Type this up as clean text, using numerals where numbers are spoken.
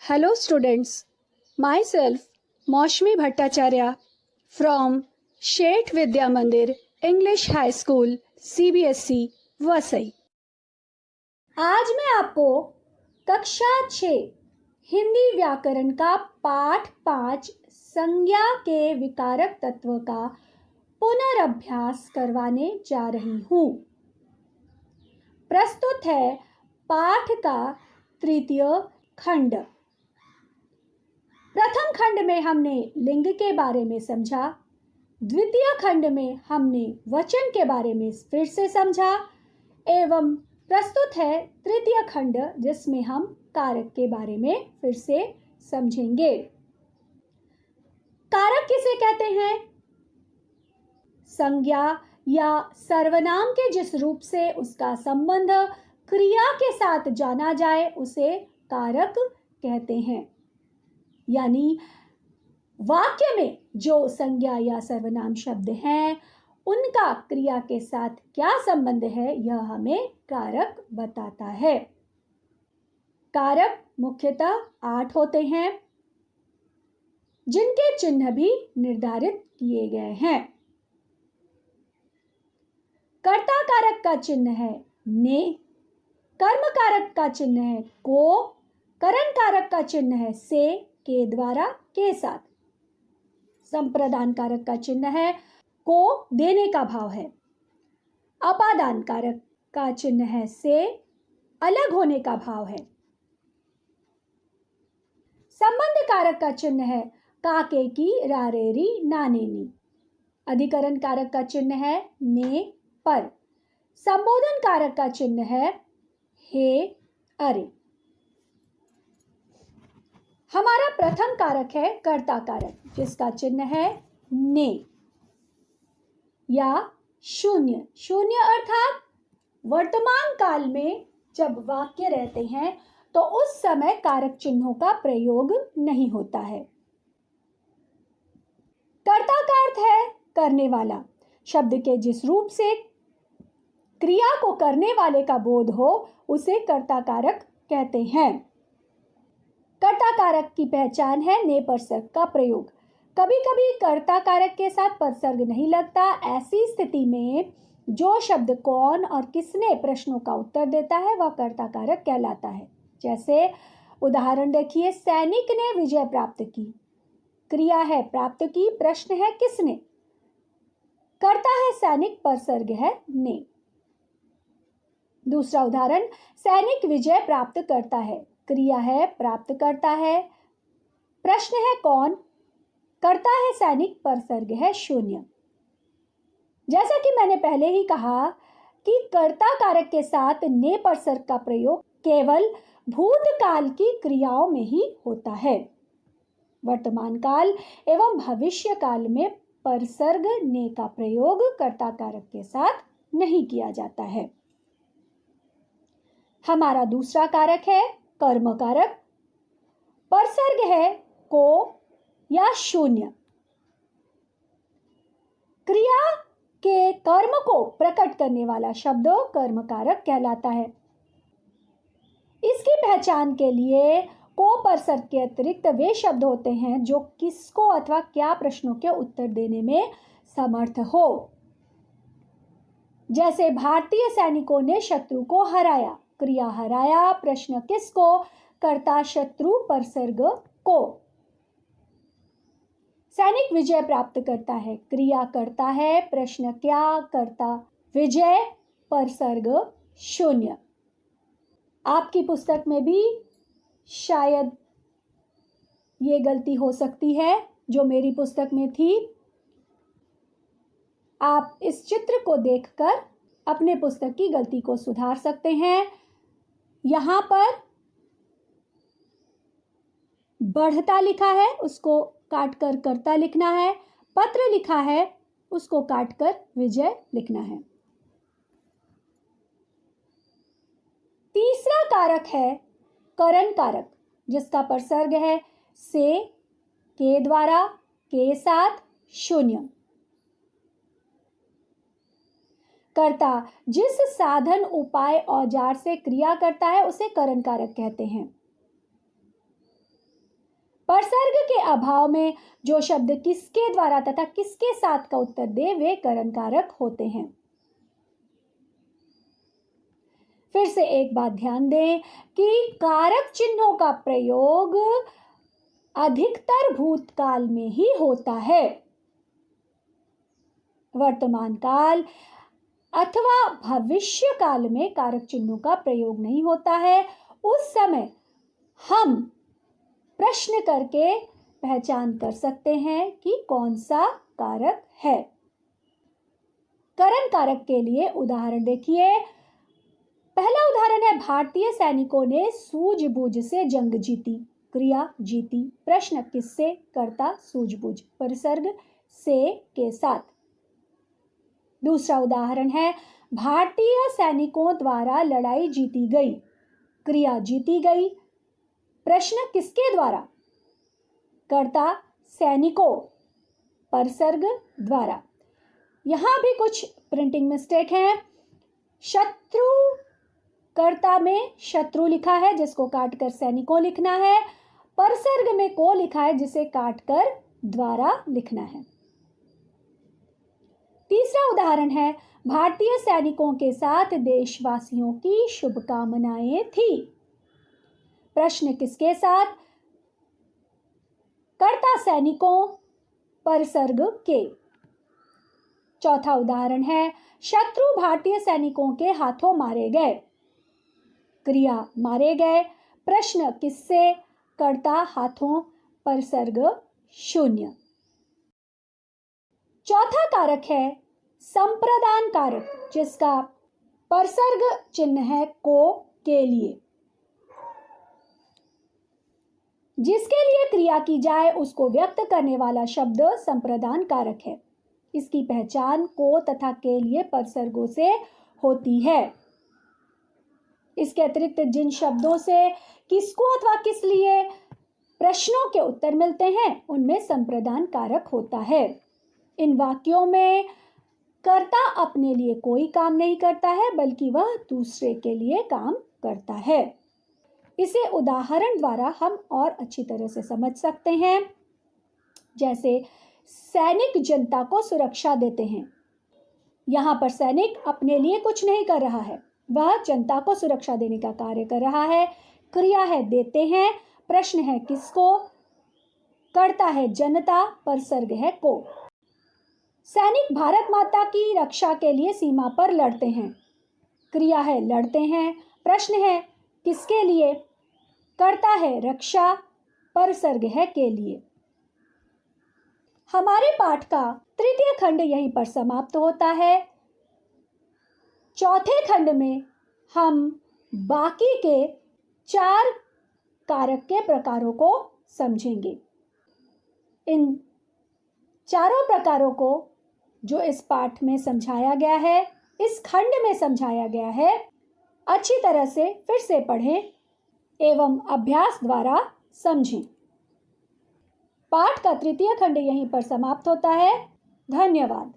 Hello students, myself Maushmi Bhattacharya from Shet Vidya Mandir English High School CBSE Vasai. आज मैं आपको कक्षा 6 हिंदी व्याकरण का पाठ 5 संज्ञा के विकारक तत्व का पुनरअभ्यास करवाने जा रही हूँ। प्रस्तुत है पाठ का तृतीय खंड। प्रथम खंड में हमने लिंग के बारे में समझा, द्वितीय खंड में हमने वचन के बारे में फिर से समझा एवं प्रस्तुत है तृतीय खंड जिसमें हम कारक के बारे में फिर से समझेंगे। कारक किसे कहते हैं? संज्ञा या सर्वनाम के जिस रूप से उसका संबंध क्रिया के साथ जाना जाए उसे कारक कहते हैं। यानी वाक्य में जो संज्ञा या सर्वनाम शब्द हैं उनका क्रिया के साथ क्या संबंध है यह हमें कारक बताता है। कारक मुख्यतः 8 होते हैं जिनके चिन्ह भी निर्धारित किए गए हैं। कर्ता कारक का चिन्ह है ने, कर्म कारक का चिन्ह है को, करण कारक का चिन्ह है से के द्वारा के साथ, संप्रदान कारक का चिन्ह है को देने का भाव है, अपादान कारक का चिन्ह है से अलग होने का भाव है, संबंध कारक का चिन्ह है काके की रारेरी नानेनी, अधिकरण कारक का चिन्ह है ने पर, संबोधन कारक का चिन्ह है हे अरे। हमारा प्रथम कारक है कर्ता कारक जिसका चिन्ह है ने या शून्य। शून्य अर्थात वर्तमान काल में जब वाक्य रहते हैं तो उस समय कारक चिन्हों का प्रयोग नहीं होता है। कर्ता का अर्थ है करने वाला। शब्द के जिस रूप से क्रिया को करने वाले का बोध हो उसे कर्ता कारक कहते हैं। कर्ता कारक की पहचान है ने परसर्ग का प्रयोग। कभी कभी कर्ता कारक के साथ परसर्ग नहीं लगता। ऐसी स्थिति में जो शब्द कौन और किसने प्रश्नों का उत्तर देता है वह कर्ता कारक कहलाता है। जैसे उदाहरण देखिए, सैनिक ने विजय प्राप्त की। क्रिया है प्राप्त की, प्रश्न है किसने। कर्ता है सैनिक, परसर्ग है ने। दूसरा उदाहरण, सैनिक विजय प्राप्त करता है। क्रिया है प्राप्त करता है, प्रश्न है कौन, करता है सैनिक, परसर्ग है शून्य। जैसा कि मैंने पहले ही कहा कि कर्ता कारक के साथ ने परसर्ग का प्रयोग केवल भूतकाल की क्रियाओं में ही होता है। वर्तमान काल एवं भविष्य काल में परसर्ग ने का प्रयोग कर्ता कारक के साथ नहीं किया जाता है। हमारा दूसरा कारक है कर्म कारक। परसर्ग है को या शून्य। क्रिया के कर्म को प्रकट करने वाला शब्द कर्म कारक कहलाता है। इसकी पहचान के लिए को परसर्ग के अतिरिक्त वे शब्द होते हैं जो किसको अथवा क्या प्रश्नों के उत्तर देने में समर्थ हो। जैसे भारतीय सैनिकों ने शत्रु को हराया। क्रिया हराया, प्रश्न किसको, कर्ता शत्रु, परसर्ग को। सैनिक विजय प्राप्त करता है। क्रिया करता है, प्रश्न क्या, कर्ता विजय, परसर्ग शून्य। आपकी पुस्तक में भी शायद ये गलती हो सकती है जो मेरी पुस्तक में थी। आप इस चित्र को देखकर अपने पुस्तक की गलती को सुधार सकते हैं। यहाँ पर बढ़ता लिखा है, उसको काटकर कर्ता लिखना है। पत्र लिखा है, उसको काटकर विजय लिखना है। तीसरा कारक है करण कारक जिसका परसर्ग है से, के द्वारा, के साथ, शून्य। कर्ता जिस साधन, उपाय, औजार से क्रिया करता है उसे करण कारक कहते हैं। परसर्ग के अभाव में जो शब्द किसके द्वारा तथा किसके साथ का उत्तर दे वे करण कारक होते हैं। फिर से एक बात ध्यान दें कि कारक चिन्हों का प्रयोग अधिकतर भूतकाल में ही होता है। वर्तमान काल अथवा भविष्य काल में कारक चिन्हों का प्रयोग नहीं होता है। उस समय हम प्रश्न करके पहचान कर सकते हैं कि कौन सा कारक है। करण कारक के लिए उदाहरण देखिए। पहला उदाहरण है, भारतीय सैनिकों ने सूझबूझ से जंग जीती। क्रिया जीती, प्रश्न किससे, कर्ता सूझबूझ, परसर्ग से के साथ। दूसरा उदाहरण है, भारतीय सैनिकों द्वारा लड़ाई जीती गई। क्रिया जीती गई, प्रश्न किसके द्वारा, कर्ता सैनिकों, परसर्ग द्वारा। यहां भी कुछ प्रिंटिंग मिस्टेक है। शत्रु कर्ता में शत्रु लिखा है जिसको काटकर सैनिकों लिखना है। परसर्ग में को लिखा है जिसे काटकर द्वारा लिखना है। तीसरा उदाहरण है, भारतीय सैनिकों के साथ देशवासियों की शुभकामनाएं थी। प्रश्न किसके साथ, कर्ता सैनिकों, परसर्ग के। चौथा उदाहरण है, शत्रु भारतीय सैनिकों के हाथों मारे गए। क्रिया मारे गए, प्रश्न किससे, कर्ता हाथों, परसर्ग शून्य। चौथा कारक है संप्रदान कारक जिसका परसर्ग चिन्ह है को के लिए। जिसके लिए क्रिया की जाए उसको व्यक्त करने वाला शब्द संप्रदान कारक है। इसकी पहचान को तथा के लिए परसर्गों से होती है। इसके अतिरिक्त जिन शब्दों से किसको अथवा किस लिए प्रश्नों के उत्तर मिलते हैं उनमें संप्रदान कारक होता है। इन वाक्यों में कर्ता अपने लिए कोई काम नहीं करता है बल्कि वह दूसरे के लिए काम करता है। इसे उदाहरण द्वारा हम और अच्छी तरह से समझ सकते हैं। जैसे सैनिक जनता को सुरक्षा देते हैं। यहाँ पर सैनिक अपने लिए कुछ नहीं कर रहा है, वह जनता को सुरक्षा देने का कार्य कर रहा है। क्रिया है देते हैं, प्रश्न है किसको, कर्ता है जनता, परसर्ग है को। सैनिक भारत माता की रक्षा के लिए सीमा पर लड़ते हैं। क्रिया है लड़ते हैं, प्रश्न है किसके लिए, कर्ता है रक्षा, परसर्ग है के लिए। हमारे पाठ का तृतीय खंड यहीं पर समाप्त होता है। चौथे खंड में हम बाकी के 4 कारक के प्रकारों को समझेंगे। इन चारों प्रकारों को जो इस पाठ में समझाया गया है, इस खंड में समझाया गया है, अच्छी तरह से फिर से पढ़ें एवं अभ्यास द्वारा समझें। पाठ का तृतीय खंड यहीं पर समाप्त होता है। धन्यवाद।